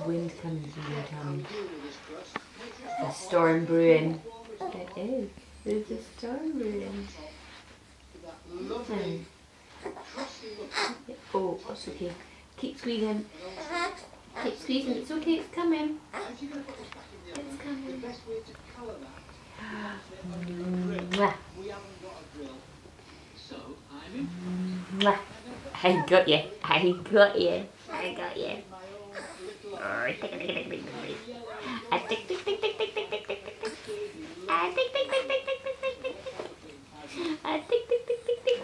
wind coming through your tummy. There's a storm brewing. It is. There's a storm brewing. Oh, that's okay. Keep squeezing. Keep squeezing. It's okay. It's coming. It's coming. Mwah. Mwah. I got you. I got you. I got you. Tick tick tick tick tick tick. Tick tick tick tick tick tick tick tick. Tick tick tick tick tick tick tick tick. Tick tick tick tick tick.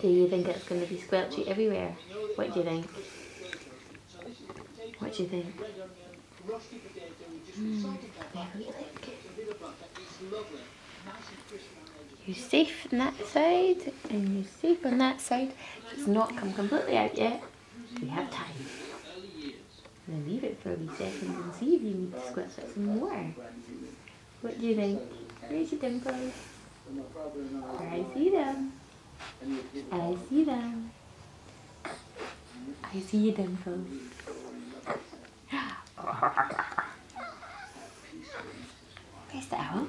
Do you think it's going to be squelchy everywhere? What do you think? What do you think? Very lick. You're safe on that side, and you're safe on that side. It's not come completely out yet. We have time. I'm going to leave it for a wee second and see if you need to squelch it some more. What do you think? Where's your dimples? I see them. I see them. I see your dimples. Where's the owl?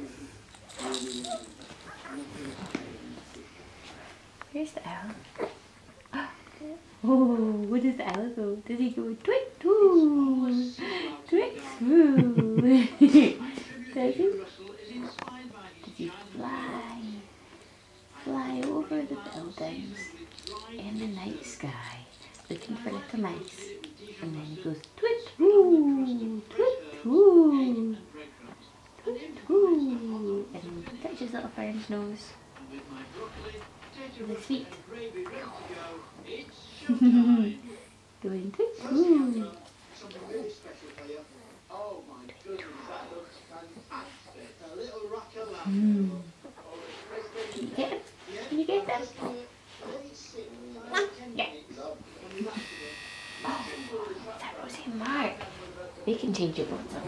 Where's the owl? Oh, what does the owl go? Does he go twit twoo? Twit twoo? Does he? Does he fly? Fly over the buildings in the night sky looking for little mice. And then he goes twit twoo, twit twoo, twit twoo, and he touches little fern's nose with his feet. Doing twit twoo. Can you get him? Can you get them? Yeah. Oh, that Rosie and Mark. They can change your bottom.